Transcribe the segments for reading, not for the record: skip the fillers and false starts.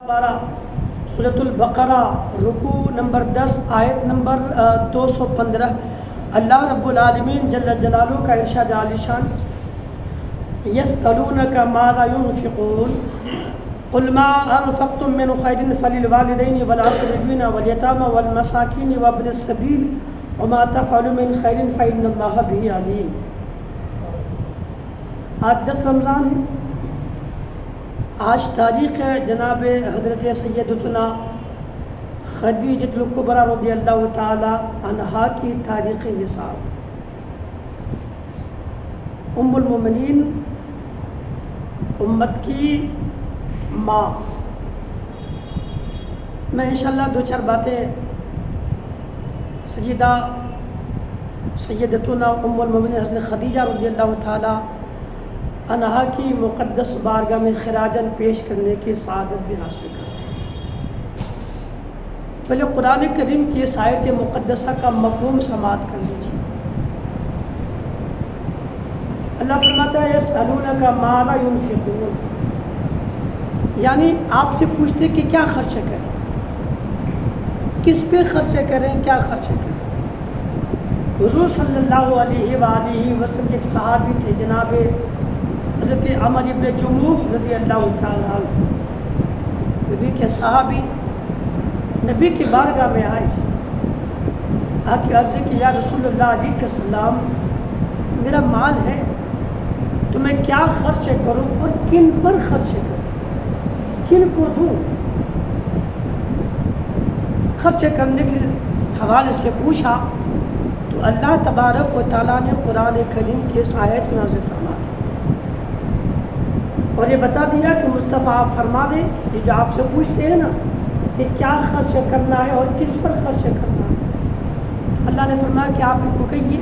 بارہ سورۃ البقرہ رکوع نمبر 10 آیت نمبر 215 اللہ رب العالمین جل جلالہ کا ارشاد عالی شان یسألونک ماذا ينفقون قل ما انفقتم من خیر فللوالدین والاقربین والیتامى والمساکین وابن السبیل وما تفعلوا من خیر فإن اللہ به علیم۔ آج 10 رمضان ہے، آج تاریخ ہے جناب حضرت سیدتنا خدیجۃ الکبریٰ رضی اللہ تعالی عنہا کی تاریخ وصال، ام المومنین، امت کی ماں۔ میں انشاءاللہ 2-4 باتیں سیدتنا ام المومنین حضرت خدیجہ رضی اللہ تعالی عنہا کی مقدس بارگاہ میں خراجاً پیش کرنے کی سعادت بھی حاصل کر۔ پہلے قرآن کریم کی اس آیت مقدسہ کا مفہوم سماعت کر لیجیے۔ اللہ فرماتا ہے یسألونک ماذا ينفقون، یعنی آپ سے پوچھتے کہ کیا خرچہ کریں، کس پہ خرچہ کریں، کیا خرچہ کریں۔ حضور صلی اللہ علیہ وآلہ وسلم ایک صحابی تھے جناب حضرت عمر ابن جموح رضی اللہ تعالیٰ عنہ، نبی کے صحابی نبی کی بارگاہ میں آئے، آ کے عرض کی یا رسول اللہ علیہ السلام، میرا مال ہے تو میں کیا خرچ کروں اور کن پر خرچ کروں، کن کو دوں۔ خرچ کرنے کے حوالے سے پوچھا تو اللہ تبارک و تعالیٰ نے قرآن کریم کی اس آیت کو نازل فرما دی اور یہ بتا دیا کہ مصطفیٰ آپ فرما دیں، یہ جو آپ سے پوچھتے ہیں نا کہ کیا خرچ کرنا ہے اور کس پر خرچ کرنا ہے، اللہ نے فرمایا کہ آپ ان کو کہیے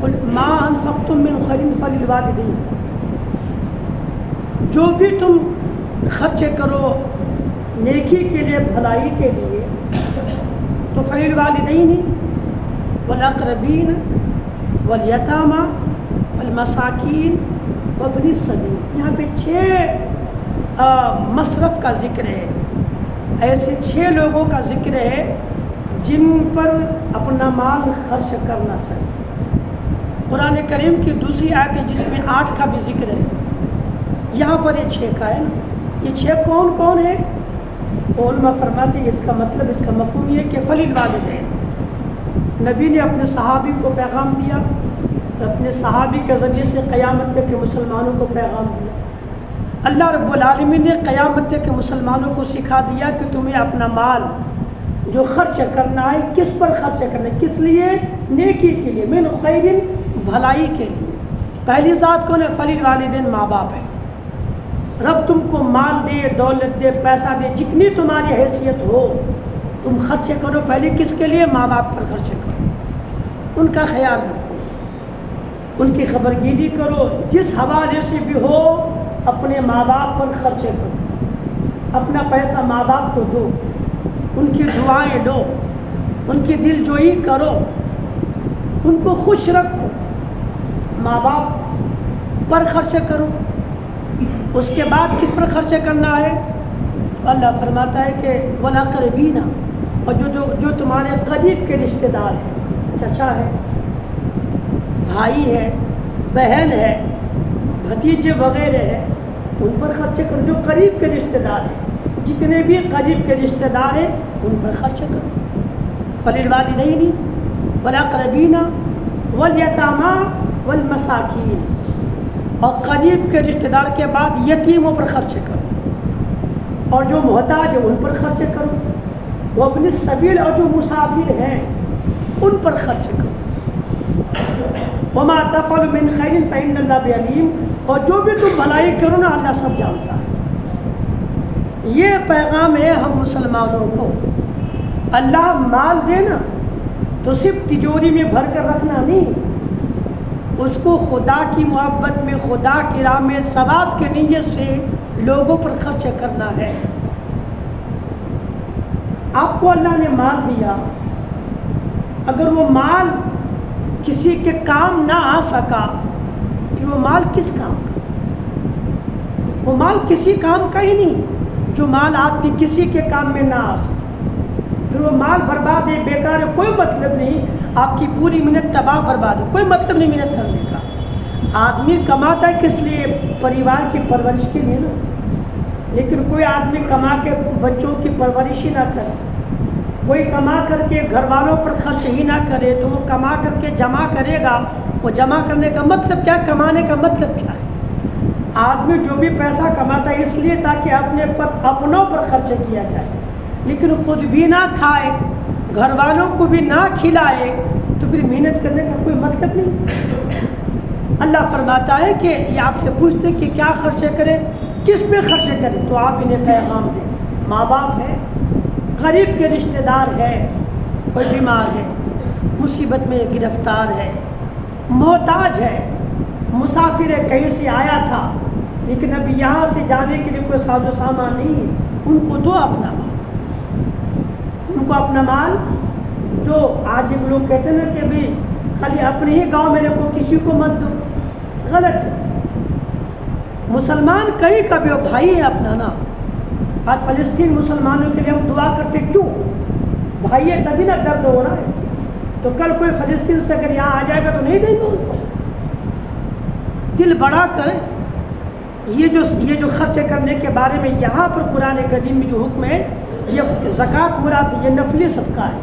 قل ما انفقتم من خیر فللوالدین، جو بھی تم خرچ کرو نیکی کے لیے، بھلائی کے لیے، تو فللوالدین والاقربین والیتامى والمساکین وابن السبیل، یہاں پہ 6 مصرف کا ذکر ہے، ایسے 6 لوگوں کا ذکر ہے جن پر اپنا مال خرچ کرنا چاہیے۔ قرآن کریم کی دوسری آیت ہے جس میں 8 کا بھی ذکر ہے، یہاں پر یہ 6 کا ہے نا۔ یہ 6 کون کون ہے؟ علماء فرماتے ہیں اس کا مطلب، اس کا مفہوم یہ کہ فللوالدین، نبی نے اپنے صحابی کو پیغام دیا، اپنے صحابی کے ذریعے سے قیامت تک کے مسلمانوں کو پیغام دیا۔ اللہ رب العالمین نے قیامت تک کے مسلمانوں کو سکھا دیا کہ تمہیں اپنا مال جو خرچ کرنا ہے کس پر خرچ کرنا ہے، کس لیے؟ نیکی کے لیے، من خیر، بھلائی کے لیے۔ پہلی ذات کون ہے؟ فللوالدین، ماں باپ ہے۔ رب تم کو مال دے، دولت دے، پیسہ دے، جتنی تمہاری حیثیت ہو تم خرچ کرو، پہلے کس کے لیے؟ ماں باپ پر خرچ کرو، ان کا خیال رکھو، ان کی خبرگیری کرو، جس حوالے سے بھی ہو اپنے ماں باپ پر خرچ کرو، اپنا پیسہ ماں باپ کو دو، ان کی دعائیں لو، ان کی دل جوئی کرو، ان کو خوش رکھو، ماں باپ پر خرچ کرو۔ اس کے بعد کس پر خرچ کرنا ہے؟ اللہ فرماتا ہے کہ والاقربین، اور جو تمہارے قریب کے رشتہ دار ہیں، چچا ہے، بھائی ہے، بہن ہے، بھتیجے وغیرہ ہے، ان پر خرچ کرو۔ جو قریب کے رشتہ دار ہیں، جتنے بھی قریب کے رشتہ دار ہیں ان پر خرچ کرو۔ فللوالدین والاقربین والیتامى والمساکین، اور قریب کے رشتہ دار کے بعد یتیموں پر خرچ کرو، اور جو محتاج ہے ان پر خرچ کرو، وابن السبیل، اور جو مسافر ہیں ان پر خرچ کرو۔ وما تفعلوا من خیر فإن اللہ به علیم، اور جو بھی تم بھلائی کرو نا اللہ سب جانتا ہے۔ یہ پیغام ہے ہم مسلمانوں کو۔ اللہ مال دینا تو صرف تجوری میں بھر کر رکھنا نہیں، اس کو خدا کی محبت میں، خدا کی راہ میں، ثواب کی نیت سے لوگوں پر خرچ کرنا ہے۔ آپ کو اللہ نے مال دیا، اگر وہ مال کسی کے کام نہ آ سکا کہ وہ مال کس کام کا؟ وہ مال کسی کام کا ہی نہیں جو مال آپ کی کسی کے کام میں نہ آ سکے، پھر وہ مال برباد ہے، بیکار ہے، کوئی مطلب نہیں، آپ کی پوری محنت تباہ برباد ہے، کوئی مطلب نہیں محنت کرنے کا۔ آدمی کماتا ہے کس لیے؟ پریوار کی پرورش کے لیے نا، لیکن کوئی آدمی کما کے بچوں کی پرورش ہی نہ کرے، کوئی کما کر کے گھر والوں پر خرچ ہی نہ کرے، تو وہ کما کر کے جمع کرے گا، وہ جمع کرنے کا مطلب کیا، کمانے کا مطلب کیا ہے؟ آدمی جو بھی پیسہ کماتا ہے اس لیے تاکہ اپنوں پر خرچ کیا جائے، لیکن خود بھی نہ کھائے، گھر والوں کو بھی نہ کھلائے، تو پھر محنت کرنے کا کوئی مطلب نہیں۔ اللہ فرماتا ہے کہ یہ آپ سے پوچھتے کہ کیا خرچے کریں، کس پہ خرچے کریں، تو آپ انہیں پیغام دیں۔ ماں باپ ہے، قریب کے رشتہ دار ہے، کوئی بیمار ہے، مصیبت میں گرفتار ہے، محتاج ہے، مسافر ہے، کہیں سے آیا تھا لیکن ابھی یہاں سے جانے کے لیے کوئی ساز و سامان نہیں، ان کو دو اپنا مال، ان کو اپنا مال دو۔ آج ایک لوگ کہتے ہیں نا کہ بھی خالی اپنے ہی گاؤں میں رکھو، کسی کو مت دو، غلط ہے۔ مسلمان کہیں کا بھی ہو، بھائی ہے اپنا نا۔ آج فلسطین مسلمانوں کے لیے ہم دعا کرتے، کیوں؟ بھائی ہے تبھی نا درد ہو رہا ہے، تو کل کوئی فلسطین سے اگر یہاں آ جائے گا تو نہیں دیں گے ان کو۔ دل بڑا کریں۔ یہ جو خرچ کرنے کے بارے میں یہاں پر قرآن کریم میں جو حکم ہے، یہ زکوٰۃ مراد، یہ نفلی صدقہ ہے،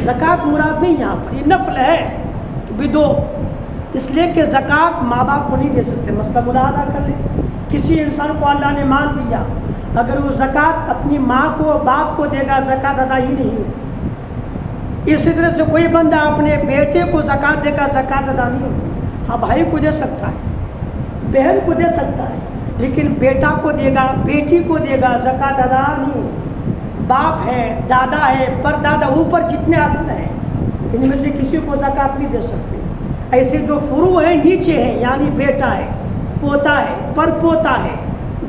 زکوٰۃ مراد نہیں یہاں پر، یہ نفل ہے کہ بھی دو، اس لیے کہ زکوٰۃ ماں باپ کو نہیں دے سکتے۔ مسئلہ ملاحظہ کر لیں، کسی انسان کو اللہ نے مال دیا، اگر وہ زکوٰۃ اپنی ماں کو باپ کو دے گا، زکوٰۃ ادا ہی نہیں ہوگی۔ اسی طرح سے کوئی بندہ اپنے بیٹے کو زکوٰۃ دے گا، زکوٰۃ ادا نہیں ہوگی۔ ہاں بھائی کو دے سکتا ہے، بہن کو دے سکتا ہے، لیکن بیٹا کو دے گا، بیٹی کو دے گا، زکوٰۃ ادا نہیں ہوگی۔ باپ ہے، دادا ہے، پردادا، اوپر جتنے اصل ہیں ان میں سے کسی کو زکوٰۃ نہیں دے سکتے۔ ایسے جو فروع ہیں نیچے ہیں، یعنی بیٹا ہے، پوتا ہے، پر پوتا ہے،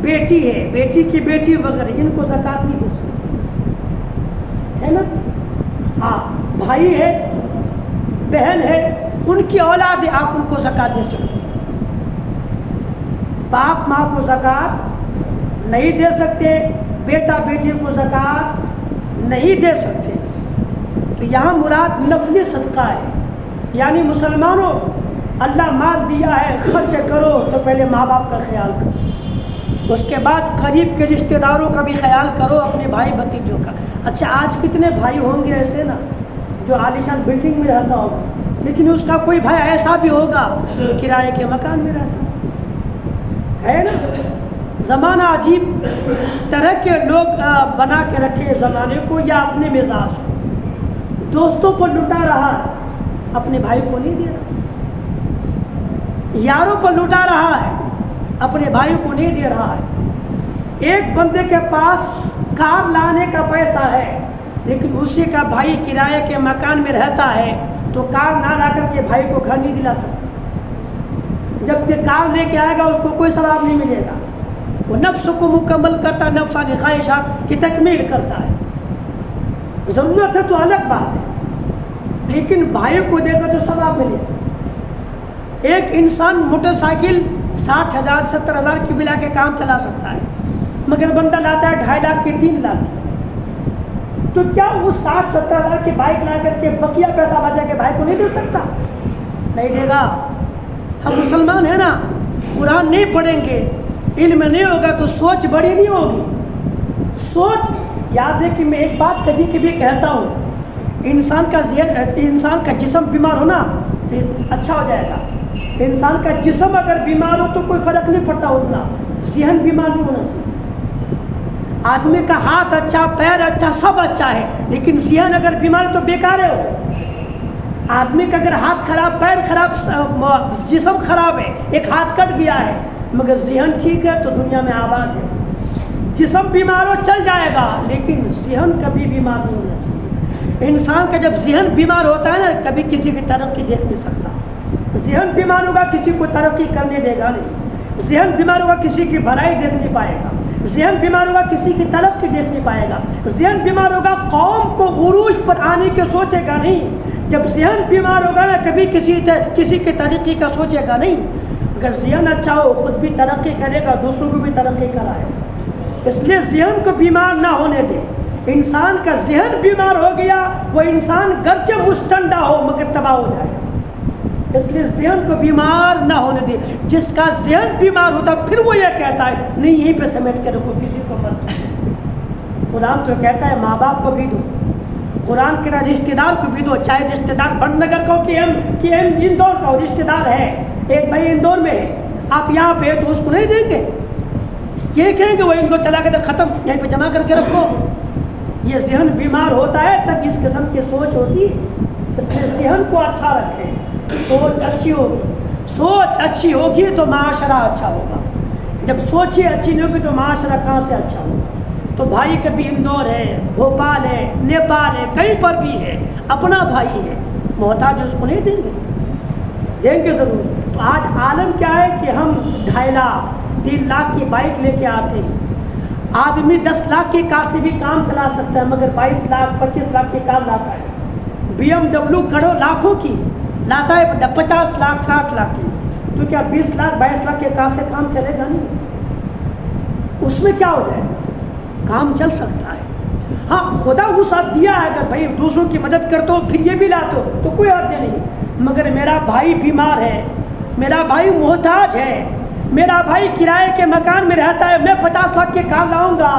بیٹی ہے، بیٹی کی بیٹی وغیرہ، ان کو زکوٰۃ نہیں دے سکتے، ہے نا۔ ہاں بھائی ہے، بہن ہے، ان کی اولاد ہے، آپ ان کو زکوٰۃ دے سکتے ہیں۔ باپ ماں کو زکوٰۃ نہیں دے سکتے، بیٹا بیٹی کو زکوٰۃ نہیں دے سکتے۔ تو یہاں مراد نفلی صدقہ ہے، یعنی مسلمانوں اللہ مال دیا ہے، خرچ کرو تو پہلے ماں باپ کا خیال کرو، اس کے بعد قریب کے رشتہ داروں کا بھی خیال کرو، اپنے بھائی بھتیجوں کا۔ اچھا آج کتنے بھائی ہوں گے ایسے نا جو عالیشان بلڈنگ میں رہتا ہوگا، لیکن اس کا کوئی بھائی ایسا بھی ہوگا جو کرائے کے مکان میں رہتا ہے نا۔ زمانہ عجیب طرح کے لوگ بنا کے رکھے زمانے کو، یا اپنے مزاج کو، دوستوں پر لٹا رہا ہے، اپنے بھائی کو نہیں دے رہا، یاروں پر لٹا رہا ہے، اپنے بھائی کو نہیں دے رہا ہے۔ ایک بندے کے پاس کار لانے کا پیسہ ہے، لیکن اسی کا بھائی کرائے کے مکان میں رہتا ہے، تو کار نہ لا کر کے بھائی کو گھر نہیں دلا سکتا۔ جب کہ کار لے کے آئے گا اس کو کوئی ثواب نہیں ملے گا، وہ نفس کو مکمل کرتا، نفسانی خواہشات کی تکمیل کرتا ہے۔ ضرورت ہے تو الگ بات ہے، لیکن بھائی کو دے گا تو ثواب ملے گا۔ ایک انسان موٹر سائیکل 60,000 70,000 کی ملا کے کام چلا سکتا ہے، مگر بندہ لاتا ہے 2.5 لاکھ کی 3 لاکھ کی، تو کیا وہ 60-70,000 کی بائک لا کر کے بقیہ پیسہ بچا کے بھائی کو نہیں دے سکتا؟ نہیں دے گا۔ ہم مسلمان ہیں نا، قرآن نہیں پڑھیں گے، علم نہیں ہوگا تو سوچ بڑی نہیں ہوگی۔ سوچ یاد ہے کہ میں ایک بات کبھی کبھی کہتا ہوں، انسان کا جسم بیمار ہونا اچھا ہو جائے گا، انسان کا جسم اگر بیمار ہو تو کوئی فرق نہیں پڑتا اتنا، ذہن بیمار نہیں ہونا چاہیے۔ آدمی کا ہاتھ اچھا، پیر اچھا، سب اچھا ہے، لیکن ذہن اگر بیمار ہے تو بیکار ہے۔ آدمی کا اگر ہاتھ خراب، پیر خراب، جسم خراب ہے، ایک ہاتھ کٹ گیا ہے مگر ذہن ٹھیک ہے تو دنیا میں آباد ہے۔ جسم بیمار ہو چل جائے گا، لیکن ذہن کبھی بیمار نہیں ہونا چاہیے۔ انسان کا جب ذہن بیمار ہوتا ہے نا، کبھی کسی کی ترقی دیکھ نہیں سکتا۔ ذہن بیمار ہوگا کسی کو ترقی کرنے دے گا نہیں، ذہن بیمار ہوگا کسی کی بھلائی دیکھ نہیں پائے گا، ذہن بیمار ہوگا کسی کی ترقی دیکھ نہیں پائے گا، ذہن بیمار ہوگا قوم کو عروج پر آنے کے سوچے گا نہیں۔ جب ذہن بیمار ہوگا نا، کبھی کسی کی ترقی کا سوچے گا نہیں۔ اگر ذہن اچھا ہو خود بھی ترقی کرے گا، دوسروں کو بھی ترقی کرائے گا۔ اس لیے ذہن کو بیمار نہ ہونے دیں۔ انسان کا ذہن بیمار ہو گیا، وہ انسان گرچہ مستنڈا ہو مگر تباہ ہو جائے گا۔ اس لیے ذہن کو بیمار نہ ہونے دیں۔ جس کا ذہن بیمار ہوتا پھر وہ یہ کہتا ہے نہیں یہیں پہ سمیٹ کے رکھو، کسی کو مت دو۔ قرآن تو کہتا ہے ماں باپ کو بھی دو، قرآن کہتا ہے رشتہ دار کو بھی دو، چاہے رشتہ دار بڑھ نگر کو کہ ہم اندور کا رشتہ دار ہے، ایک بھائی اندور میں ہے، آپ یہاں پہ تو اس کو نہیں دیں گے، یہ کہیں گے وہ اندور چلا کے ختم، یہیں پہ جمع کر کے رکھو۔ یہ ذہن بیمار ہوتا ہے تب اس قسم کی سوچ ہوتی ہے۔ اس لیے ذہن کو اچھا رکھیں، سوچ اچھی ہوگی، سوچ اچھی ہوگی تو معاشرہ اچھا ہوگا۔ جب سوچ ہی اچھی نہیں ہوگی تو معاشرہ کہاں سے اچھا ہوگا؟ تو بھائی کبھی اندور ہے، بھوپال ہے، نیپال ہے، کہیں پر بھی ہے، اپنا بھائی ہے، محتاج اس کو نہیں دیں گے؟ دیں گے ضرور۔ تو آج عالم کیا ہے کہ ہم 2.5 لاکھ 3 لاکھ کی بائک لے کے آتے ہیں، آدمی 10 لاکھ کی کار سے بھی کام چلا سکتا ہے مگر 22 لاکھ 25 لاکھ کی کار لاتا ہے، BMW کروڑوں لاکھوں کی لاتا ہے، 50 لاکھ 60 لاکھ کی، تو کیا 20 لاکھ 22 لاکھ کی کار سے کام چلے گا؟ نہیں۔ اس میں کیا ہو جائے گا؟ کام چل سکتا ہے۔ ہاں خدا وہ ساتھ دیا ہے، اگر بھائی دوسروں کی مدد کرتے ہو پھر یہ بھی لاتے ہو تو کوئی حرج نہیں، مگر میرا بھائی بیمار ہے، میرا بھائی محتاج ہے، میرا بھائی کرائے کے مکان میں رہتا ہے، میں 50 لاکھ کی کار لاؤں گا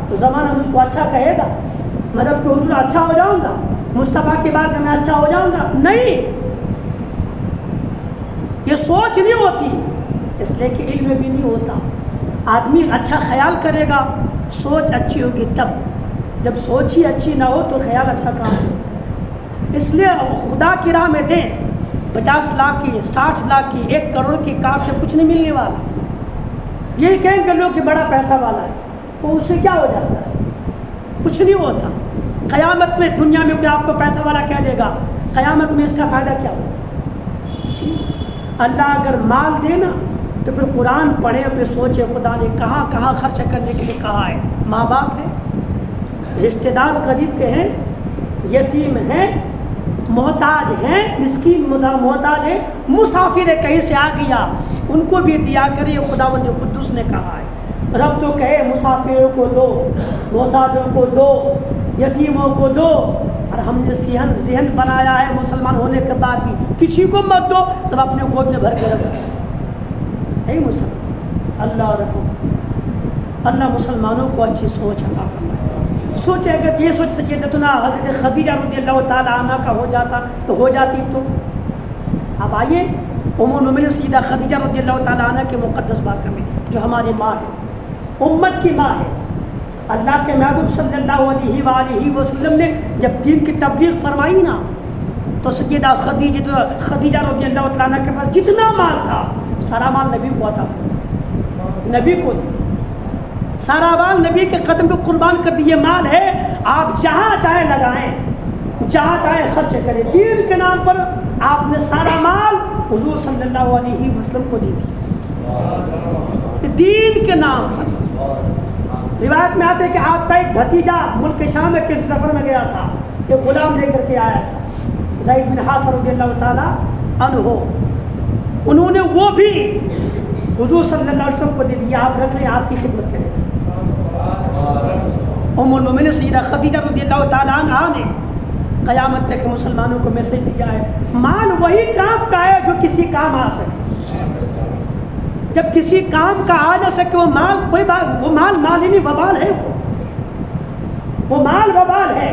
تو زمانہ مجھ کو اچھا کہے گا، مدد کو حضور اچھا ہو جاؤں گا، مصطفیٰ کے بعد میں اچھا ہو جاؤں گا؟ نہیں، یہ سوچ نہیں ہوتی، اس لیے کہ علم بھی نہیں ہوتا۔ آدمی اچھا خیال کرے گا، سوچ اچھی ہوگی تب، جب سوچ ہی اچھی نہ ہو تو خیال اچھا کہاں سے ہوگا؟ اس لیے خدا کی راہ میں دیں، 50 لاکھ کی 60 لاکھ کی 1 کروڑ کی کار سے کچھ نہیں ملنے والا۔ یہی کہیں گے لوگ کہ بڑا پیسہ والا ہے، تو اس سے کیا ہو جاتا ہے؟ کچھ نہیں ہوتا۔ قیامت میں دنیا میں کوئی آپ کو پیسہ والا کہہ دے گا، قیامت میں اس کا فائدہ کیا ہوگا؟ کچھ نہیں۔ اللہ اگر مال دینا تو پھر قرآن پڑھے، پھر سوچے خدا نے کہاں کہاں خرچ کرنے کے لیے کہا ہے۔ ماں باپ ہے، رشتہ دار قریب کے ہیں، یتیم ہیں، محتاج ہیں، مسکین محتاج ہیں، مسافر ہے کہیں سے آ گیا ان کو بھی دیا کرے، خداوند قدوس نے کہا ہے۔ رب تو کہے مسافروں کو دو، محتاجوں کو دو، یتیموں کو دو، اور ہم نے ذہن بنایا ہے مسلمان ہونے کے بعد بھی کسی کو مت دو، سب اپنے گود میں بھر کے رکھو۔ ہے مسلمان، اللہ رحم، اللہ مسلمانوں کو اچھی سوچ عطا فرمائے۔ سوچے اگر یہ سوچ سکیدتنا حضرت خدیجہ رضی اللہ تعالیٰ عنہ کا ہو جاتا تو ہو جاتی تو۔ اب آئیے ام المؤمنین سیدہ خدیجہ رضی اللہ تعالیٰ عنہ کے مقدس بارگاہ میں، جو ہماری ماں ہے، امت کی ماں ہے۔ اللہ کے محبوب صلی اللہ علیہ وآلہ وسلم نے جب دین کی تبلیغ فرمائی نا تو سیدہ خدیجہ رضی اللہ تعالیٰ عنہ کے پاس جتنا مال تھا سارا مال نبی کو عطا فرمایا، نبی کو دی، سارا مال نبی کے قدم پہ قربان کر دی۔ یہ مال ہے، آپ جہاں چاہے لگائیں، جہاں چاہے خرچ کریں، دین کے نام پر آپ نے سارا مال حضور صلی اللہ علیہ وسلم کو دے دیا، دین کے نام پر۔ روایت میں آتے کہ آپ کا ایک بھتیجا ملک شام میں کس سفر میں گیا تھا، ایک غلام لے کر کے آیا تھا، زید بن حارثہ رضی اللہ تعالیٰ عنہ، انہوں نے وہ بھی حضور صلی اللہ علیہ وسلم کو دے دیا، آپ رکھ لیں، آپ کی خدمت کریں۔ ام المؤمنین سیدہ خدیجہ رضی اللہ تعالیٰ عنہا نے قیامت تک مسلمانوں کو میسج دیا ہے، مال وہی کام کا ہے جو کسی کام آ سکے۔ جب کسی کام کا آ نہ سکے وہ مال کوئی بات، وہ مال ہی نہیں، وبال ہے، وہ مال وبال ہے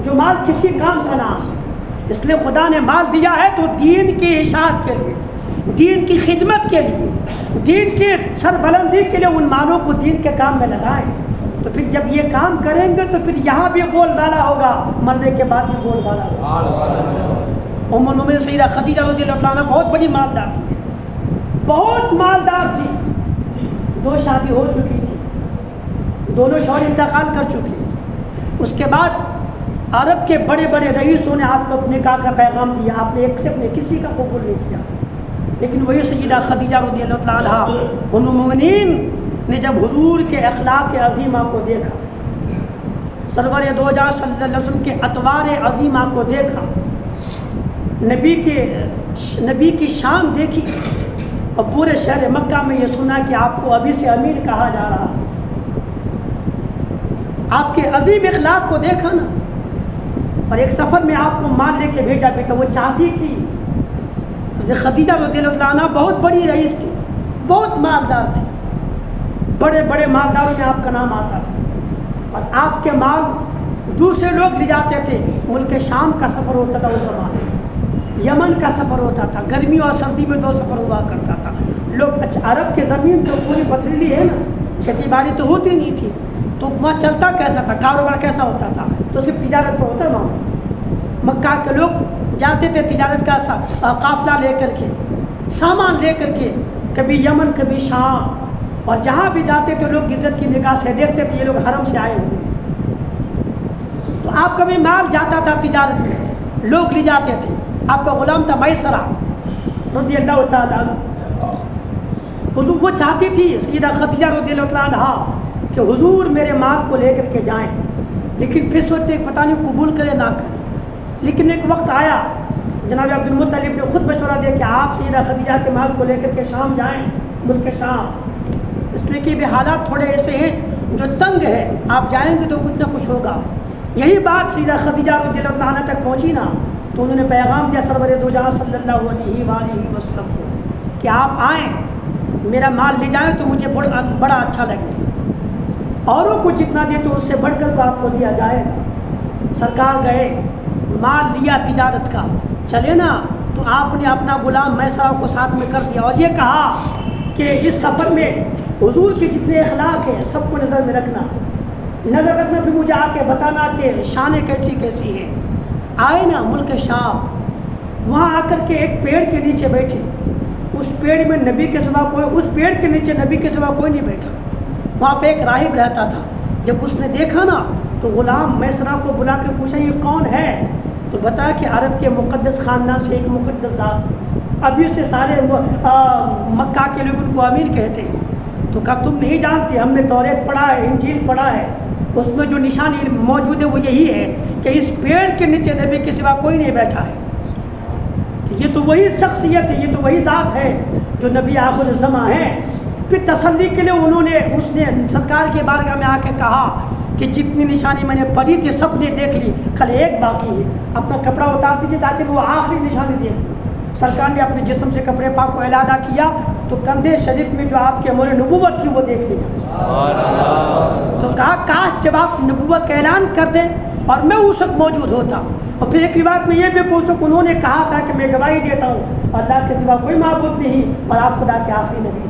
جو مال کسی کام کا نہ آ سکے۔ اس لیے خدا نے مال دیا ہے تو دین کی اشاعت کے لیے، دین کی خدمت کے لیے، دین کی سربلندی کے لیے ان مالوں کو دین کے کام میں لگائیں۔ تو پھر جب یہ کام کریں گے تو پھر یہاں بھی بول بالا ہوگا، مرنے کے بعد بھی بول بالا ہوگا۔ ام المؤمنین سیدہ خدیجہ رضی اللہ عنہا بہت بڑی مالدار تھی، بہت مالدار تھی، 2 شادی ہو چکی تھی، دونوں شوہر انتقال کر چکے۔ اس کے بعد عرب کے بڑے بڑے رئیسوں نے آپ کو نکاح کا پیغام دیا، آپ نے ایک سے اپنے کسی کا قبول نہیں کیا، لیکن وہی سیدہ خدیجہ رضی اللہ تعالیٰ عنہا ام المؤمنین نے جب حضور کے اخلاق عظیمہ کو دیکھا، سرور دو جہاں صلی اللہ علیہ وسلم کے اطوار عظیمہ کو دیکھا، نبی کی شان دیکھی، اور پورے شہر مکہ میں یہ سنا کہ آپ کو ابھی سے امین کہا جا رہا ہے۔ آپ کے عظیم اخلاق کو دیکھا نا، اور ایک سفر میں آپ کو مال لے کے بھیجا بیٹا، وہ چاہتی تھی حضرت خدیجہ رضی اللہ عنہ بہت بڑی رئیس تھی، بہت مالدار تھی، بڑے بڑے مالداروں میں آپ کا نام آتا تھا، اور آپ کے مال دوسرے لوگ لے جاتے تھے۔ ملک شام کا سفر ہوتا تھا اس زمانے میں، یمن کا سفر ہوتا تھا، گرمی اور سردی میں 2 سفر ہوا کرتا تھا لوگ۔ اچھا عرب کی زمین تو پوری پتھریلی ہے نا، کھیتی باڑی تو ہوتی نہیں تھی، تو وہاں چلتا کیسا تھا، کاروبار کیسا ہوتا تھا؟ تو صرف تجارت پر ہوتا ہے وہاں۔ مکہ کے لوگ جاتے تھے تجارت کا قافلہ لے کر کے، سامان لے کر کے، کبھی یمن کبھی شام، اور جہاں بھی جاتے تھے لوگ عزت کی نگاہ سے دیکھتے تھے یہ لوگ حرم سے آئے ہوئے ہیں۔ تو آپ کا بھی مال جاتا تھا تجارت میں، لوگ لے جاتے تھے۔ آپ کا غلام تھا میسرہ رضی اللہ تعالیٰ عنہ، حضور وہ چاہتی تھی سیدہ خدیجہ رضی اللہ تعالیٰ عنہ کہ حضور میرے مال کو لے کر کے جائیں، لیکن پھر سوچتے پتہ نہیں قبول کرے نہ کرے۔ لیکن ایک وقت آیا جناب عبد المطلب نے خود مشورہ دیا کہ آپ سیدہ خدیجہ کے مال کو لے کر کے شام جائیں، ملک شام، اس لیے کہ بھی حالات تھوڑے ایسے ہیں جو تنگ ہے، آپ جائیں گے تو کچھ نہ کچھ ہوگا۔ یہی بات سیدہ خدیجہ رضی اللہ عنہ تک پہنچی نا، تو انہوں نے پیغام دیا سرور دو جہاں صلی اللہ علیہ وآلہ وسلم کو کہ آپ آئیں، میرا مال لے جائیں تو مجھے بڑا اچھا لگے گا، اوروں کو جتنا دے تو اس سے بڑھ کر کو آپ کو دیا جائے گا۔ سرکار گئے، مال لیا تجارت کا، چلے نا تو آپ نے اپنا غلام میسرہ کو ساتھ میں کر دیا، اور یہ کہا کہ اس سفر میں حضور کے جتنے اخلاق ہیں سب کو نظر میں رکھنا، پھر مجھے آ کے بتانا کہ شانیں کیسی کیسی ہیں۔ آئے نا ملک شام، وہاں آ کر کے ایک پیڑ کے نیچے بیٹھے، اس پیڑ میں نبی کے سوا کوئی، اس پیڑ کے نیچے نبی کے سوا کوئی نہیں بیٹھا، وہاں پہ ایک راہب رہتا تھا۔ جب اس نے دیکھا نا تو غلام میسرہ کو بلا کے پوچھا یہ کون ہے؟ تو بتایا کہ عرب کے مقدس خاندان سے ایک مقدس ذات، ابھی سے سارے مکہ کے لوگ ان کو امین کہتے ہیں۔ تو کہا تم نہیں جانتے، ہم نے توریت پڑھا ہے، انجیل پڑھا ہے، اس میں جو نشانی موجود ہے وہ یہی ہے کہ اس پیڑ کے نیچے نبی کے سوا کوئی نہیں بیٹھا ہے، یہ تو وہی شخصیت ہے، یہ تو وہی ذات ہے جو نبی آخر الزماں ہے۔ پھر تسلی کے لیے اس نے سرکار کے بارگاہ میں آ کے کہا کہ جتنی نشانی میں نے پڑھی تھی سب نے دیکھ لی، خالی ایک باقی ہے، اپنا کپڑا اتار دیجیے تاکہ وہ آخری نشانی دیکھ لیں۔ سرکار نے اپنے جسم سے کپڑے پاک کو علیحدہ کیا تو کندھے شریف میں جو آپ کے مور نبوت تھی وہ دیکھ لیا۔ تو کہا کاش جب آپ نبوت کا اعلان کر دیں اور میں اس وقت موجود ہوتا۔ اور پھر ایک روایت میں یہ بھی پوچھو، انہوں نے کہا تھا کہ میں گواہی دیتا ہوں اللہ کے سوا کوئی معبود نہیں اور آپ خدا کے آخری نبی ہیں۔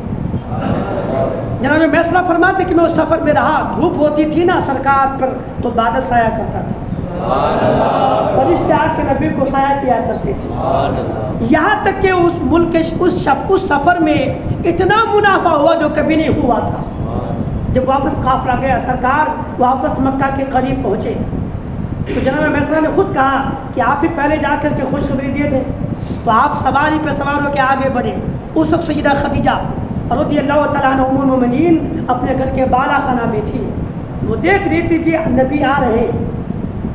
جناب میسرہ فرماتے کہ میں اس سفر میں رہا، دھوپ ہوتی تھی نا سرکار پر تو بادل سایہ کرتا تھا، فرشتے آ کے نبی کو سایہ کیا کرتے تھے، یہاں تک کہ اس ملک اس سفر میں اتنا منافع ہوا جو کبھی نہیں ہوا تھا۔ جب واپس قافلہ گیا، سرکار واپس مکہ کے قریب پہنچے تو جناب میسرہ نے خود کہا کہ آپ ہی پہلے جا کر کے خوشخبری دے دیں۔ تو آپ سواری پہ سوار ہو کے آگے بڑھے۔ اس وقت سیدہ خدیجہ رضی اللہ تعالیٰ عنہ ام المؤمنین اپنے گھر کے بالا خانہ میں تھی، وہ دیکھ رہی تھی کہ نبی آ رہے ہیں،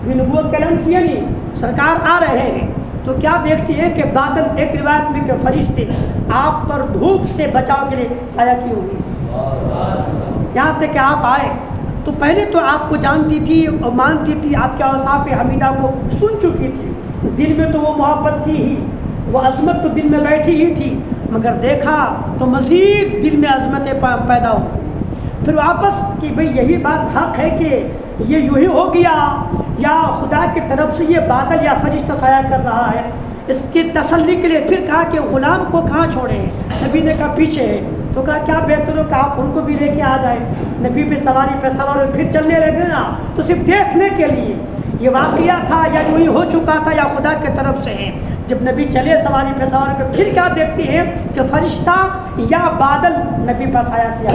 ابھی نبوت کا اعلان کیا نہیں، سرکار آ رہے ہیں۔ تو کیا دیکھتی ہے کہ بادل، ایک روایت میں کہ فرشتے آپ پر دھوپ سے بچاؤ کے لیے سایہ کیے ہوئے ہیں، یہاں تک کہ آپ آئے تو پہلے تو آپ کو جانتی تھی اور مانتی تھی، آپ کے اوصاف حمیدہ کو سن چکی تھی، دل میں تو وہ محبت تھی ہی، وہ عظمت تو دل میں بیٹھی ہی تھی، مگر دیکھا تو مزید دل میں عظمتیں پیدا ہو گئی۔ پھر واپس کہ بھئی یہی بات حق ہے کہ یہ یوں ہی ہو گیا یا خدا کی طرف سے یہ بادل یا فرشتہ سایہ کر رہا ہے، اس کی تسلی کے لیے پھر کہا کہ غلام کو کہاں چھوڑے ہیں؟ نبی نے کہا پیچھے ہے۔ تو کہا کیا بہتر ہو کہ آپ ان کو بھی لے کے آ جائیں۔ نبی پہ سواری پہ سوار ہو پھر چلنے لگے نا، تو صرف دیکھنے کے لیے یہ واقعہ تھا یا یوں ہی ہو چکا تھا یا خدا کی طرف سے ہے۔ جب نبی چلے سواری پہ سوار ہو پھر کیا دیکھتی ہیں کہ فرشتہ یا بادل نبی پر سایہ کیا۔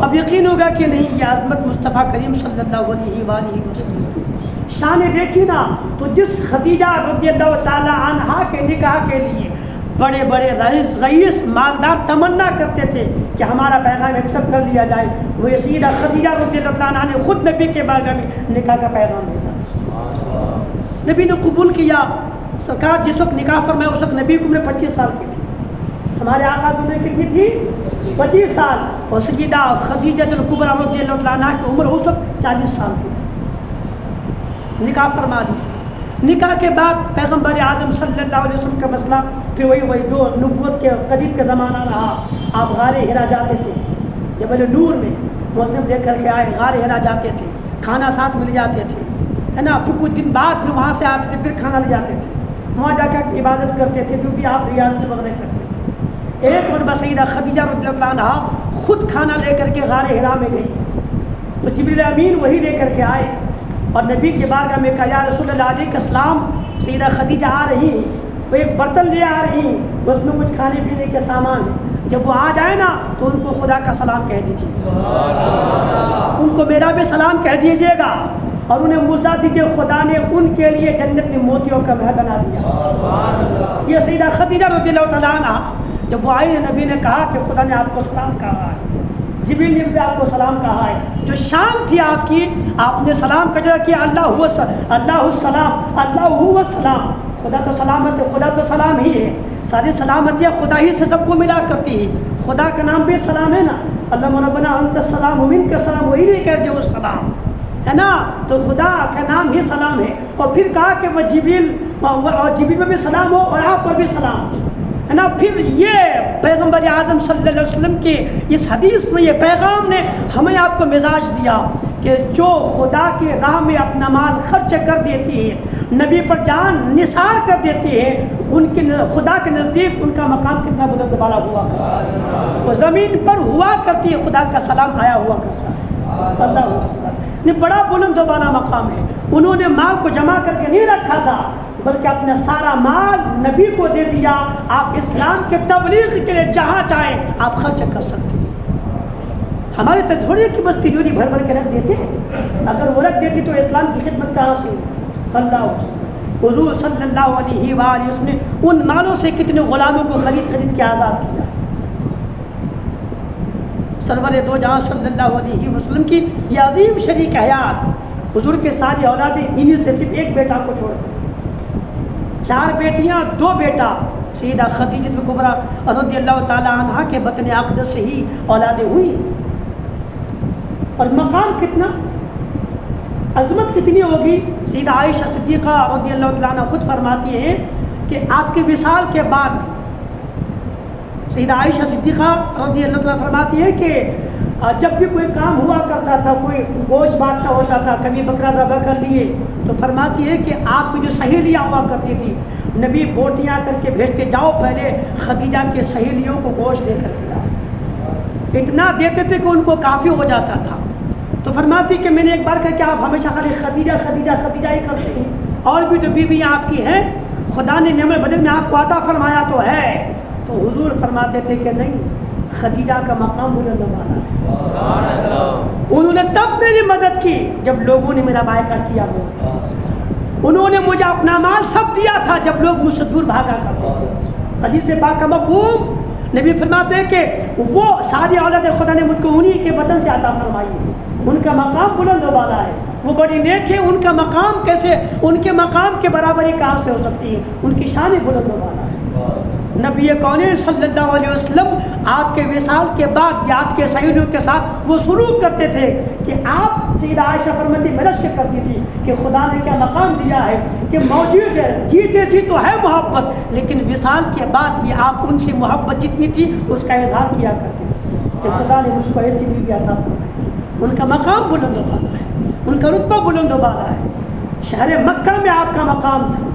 اب یقین ہوگا کہ نہیں، یہ عظمت مصطفیٰ کریم صلی اللہ علیہ وآلہ وسلم کی شان دیکھی نا، تو جس خدیجہ رضی اللہ تعالیٰ عنہا کے نکاح کے لیے بڑے بڑے رئیس مالدار تمنا کرتے تھے کہ ہمارا پیغام ایکسپٹ کر لیا جائے، وہ سیدہ خدیجہ رضی اللہ عنہا نے خود نبی کے بارگاہ میں نکاح کا پیغام بھیجا تھا۔ نبی نے قبول کیا۔ سرکار جس وقت نکاح فرمایا اس وقت نبی کی عمر 25 سال کی تھی ہمارے آقا کی عمر کتنی تھی؟ 25 سال. اور سیدہ خدیجہ الکبریٰ رضی اللہ تعالیٰ عنہ کی عمر اس وقت 40 سال کی تھی. نکاح فرما دی. نکاح کے بعد پیغمبر اعظم صلی اللہ علیہ وسلم کا مسئلہ پھر وہی جو نبوت کے قریب کا زمانہ رہا. آپ غار ہرا جاتے تھے, جبل نور میں موسم دیکھ کر کے آئے, غار ہرا جاتے تھے, کھانا ساتھ مل جاتے تھے, ہے نا. پھر کچھ دن بعد پھر وہاں سے آتے تھے, پھر کھانا لے جاتے تھے, وہاں جا کر عبادت کرتے تھے جو بھی آپ ریاضت وغیرہ کرتے تھے. ایک مرتبہ سیدہ خدیجہ رضی اللہ عنہا خود کھانا لے کر کے غار ہرا میں گئی, تو جبریل امین وہی لے کر کے آئے اور نبی کے بارگاہ میں کہا یا رسول اللہ علیہ السلام سیدہ خدیجہ آ رہی ہیں, وہ ایک برتن لے آ رہی ہیں, اس میں کچھ کھانے پینے کے سامان ہیں, جب وہ آ جائے نا تو ان کو خدا کا سلام کہہ دیجیے, ان کو میرا بھی سلام کہہ دیجیے گا, اور انہیں مژدہ دیجیے خدا نے ان کے لیے جنت میں موتیوں کا محل بنا دیا. یہ سیدہ خدیجہ رضی اللہ تعالیٰ عنہ جب وہ آئی, نبی نے کہا کہ خدا نے آپ کو سلام کہا ہے, جبریل نے بھی آپ کو سلام کہا ہے. جو شان تھی آپ کی, آپ نے سلام کا کیا, اللہ السلام, اللہ السلام. خدا تو سلامت ہے, خدا تو سلام ہی ہے, ساری سلامتیاں خدا ہی سے سب کو ملا کرتی ہے. خدا کا نام بھی سلام ہے نا, اللہ ربنا انت السلام و منک السلام, وہی نہیں کر جو السلام ہے نا. تو خدا کا نام ہی سلام ہے. اور پھر کہا کہ وہ جبریل, اور جبریل پر بھی سلام ہو اور آپ پر بھی سلام ہو, ہے نا. پھر یہ پیغمبر اعظم صلی اللہ علیہ وسلم کی اس حدیث میں, یہ پیغام نے ہمیں آپ کو مزاج دیا کہ جو خدا کی راہ میں اپنا مال خرچ کر دیتی ہے, نبی پر جان نثار کر دیتی ہے, ان کے خدا کے نزدیک ان کا مقام کتنا بلند بالا ہوا کرتا ہے. وہ زمین پر ہوا کرتی ہے, خدا کا سلام آیا ہوا کرتا ہے. اللہ نے بڑا بلند و بالا مقام ہے. انہوں نے مال کو جمع کر کے نہیں رکھا تھا, بلکہ اپنا سارا مال نبی کو دے دیا. آپ اسلام کے تبلیغ کے لیے جہاں چاہیں آپ خرچ کر سکتے ہیں. ہمارے تک تھوڑی کی بس تجوری بھر بھر کے رکھ دیتے, اگر وہ رکھ دیتی تو اسلام کی خدمت کہاں سے ہوتی. اللہ حضور صلی اللہ علیہ وآلہ وسلم نے ان مالوں سے کتنے غلاموں کو خرید کے آزاد کیا. سرور دو جہاں صلی اللہ علیہ وسلم کی یہ عظیم شریک حیات, حضور کے ساری اولادیں انہی سے صرف ایک بیٹا کو چھوڑ کر, 4 بیٹیاں 2 بیٹا. سیدہ خدیجہ الکبریٰ رضی اللہ تعالی عنہا کے بطن اقدس سے ہی اولادیں ہوئی. اور مقام کتنا, عظمت کتنی ہوگی. سیدہ عائشہ صدیقہ رضی اللہ تعالیٰ عنہ خود فرماتی ہیں کہ آپ کے وصال کے بعد, سیدہ عائشہ صدیقہ رضی اللہ تعالیٰ فرماتی ہے کہ جب بھی کوئی کام ہوا کرتا تھا, کوئی گوشت بانٹنا ہوتا تھا, کبھی بکرا ذبح کر لیے, تو فرماتی ہے کہ آپ کی جو سہیلیاں ہوا کرتی تھی, نبی بوٹیاں کر کے بھیجتے, جاؤ پہلے خدیجہ کے سہیلیوں کو گوشت دے کر دیا. اتنا دیتے تھے کہ ان کو کافی ہو جاتا تھا. تو فرماتی کہ میں نے ایک بار کہا کہ آپ ہمیشہ خالی خدیجہ خدیجہ خدیجہ ہی کرتے ہیں, اور بھی تو بیویاں آپ کی ہیں, خدا نے نعمت بدل میں آپ کو عطا فرمایا تو ہے. تو حضور فرماتے تھے کہ نہیں, خدیجہ کا مقام بلند و بالا ہے. انہوں نے تب میری مدد کی جب لوگوں نے میرا بائیکاٹ کیا ہوا تھا. انہوں نے مجھے اپنا مال سب دیا تھا جب لوگ مجھ سے دور بھاگا کرتے تھے. حدیث پاک کا مفہوم, نبی فرماتے ہیں کہ وہ ساری اولاد خدا نے مجھ کو انہی کے وطن سے عطا فرمائی ہے. ان کا مقام بلند و بالا ہے, وہ بڑی نیک ہے. ان کا مقام کیسے, ان کے مقام کے برابری کہاں سے ہو سکتی ہے. ان کی شان بلند و بالا ہے. نبی کونین صلی اللہ علیہ وسلم آپ کے وصال کے بعد یا آپ کے سہیلیوں کے ساتھ وہ سلوک کرتے تھے کہ آپ, سیدہ عائشہ فرماتی میں رشک کرتی تھی کہ خدا نے کیا مقام دیا ہے کہ موجود ہے, جیتے تھی تو ہے محبت, لیکن وصال کے بعد بھی آپ ان سے محبت جتنی تھی اس کا اظہار کیا کرتے تھے کہ خدا نے مجھ کو ایسی بیوی عطا فرمائی. ان کا مقام بلند و بالا ہے, ان کا رتبہ بلند و بالا ہے. شہر مکہ میں آپ کا مقام تھا,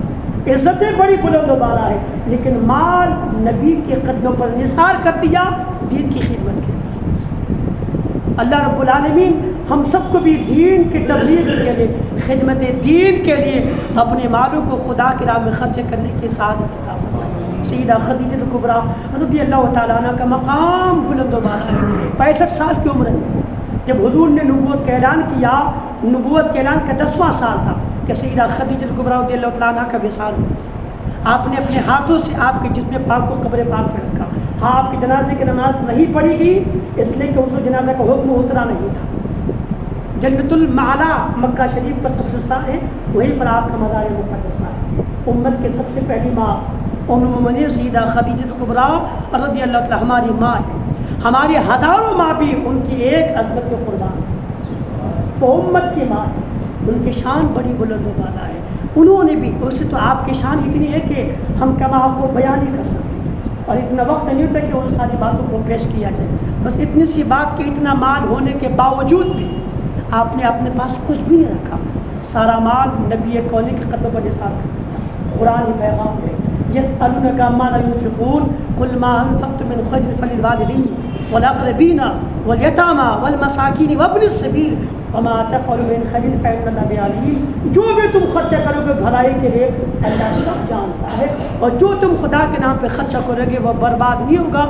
عزتیں بڑی بلند و بالا ہے, لیکن مال نبی کے قدموں پر نثار کر دیا دین کی خدمت کے لیے. اللہ رب العالمین ہم سب کو بھی دین کی تبلیغ کے لیے, خدمت دین کے لیے اپنے مالوں کو خدا کی راہ میں خرچ کرنے کی سعادت عطا فرمائے. سیدہ خدیجہ الکبریٰ رضی اللہ تعالیٰ عنہ کا مقام بلند و بالا ہے. 65 سال کی عمر میں جب حضور نے نبوت کا اعلان کیا, نبوت کے اعلان کا 10واں سال تھا کہ سیدہ خدیجہ الکبریٰ رضی اللہ تعالیٰ عنہ کا وصال ہو گیا. آپ نے اپنے ہاتھوں سے آپ کے جسم پاک کو قبر پاک میں رکھا. ہاں, آپ کی جنازے کی نماز نہیں پڑھی گئی اس لیے کہ اس جنازہ کا حکم اترا نہیں تھا. جنت المعلا مکہ شریف پر قبرستان ہے, وہیں پر آپ کا مزار مقدس ہے. امت کے سب سے پہلی ماں ام المؤمنین سیدہ خدیجہ کبریٰ رضی اللہ تعالیٰ ہماری ماں ہے، ہماری ہزاروں ماں بھی ان کی ایک عظمت پہ قربان ہے، وہ امت کی ماں ہے، ان کی شان بڑی بلند و بالا ہے، انہوں نے بھی، ویسے تو آپ کی شان اتنی ہے کہ ہم کما آپ کو بیان نہیں کر سکتے اور اتنا وقت نہیں ہوتا کہ ان ساری باتوں کو پیش کیا جائے، بس اتنی سی بات کہ اتنا مال ہونے کے باوجود بھی آپ نے اپنے پاس کچھ بھی نہیں رکھا، سارا مال نبی کونی کے قدموں پر نثار کر دیا۔ قرآن پیغام ہے، یسألونک ماذا ينفقون قل ما انفقتم من خیر فللوالدین والاقربین والیتامى والمساکین وابن السبیل وما تفعلوا من خیر فإن اللہ بہ علیم۔ جو بھی تم خرچہ کرو گے بھلائی کے لیے اللہ سب جانتا ہے، اور جو تم خدا کے نام پہ خرچہ کرو گے وہ برباد نہیں ہوگا،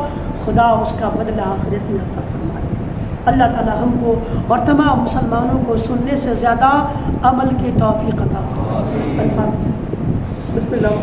خدا اس کا بدلہ آخرت میں عطا فرمائے گا۔ اللہ تعالی ہم کو اور تمام مسلمانوں کو سننے سے زیادہ عمل کی توفیق عطا فرمائے۔ الفاتحہ۔ بسم اللہ۔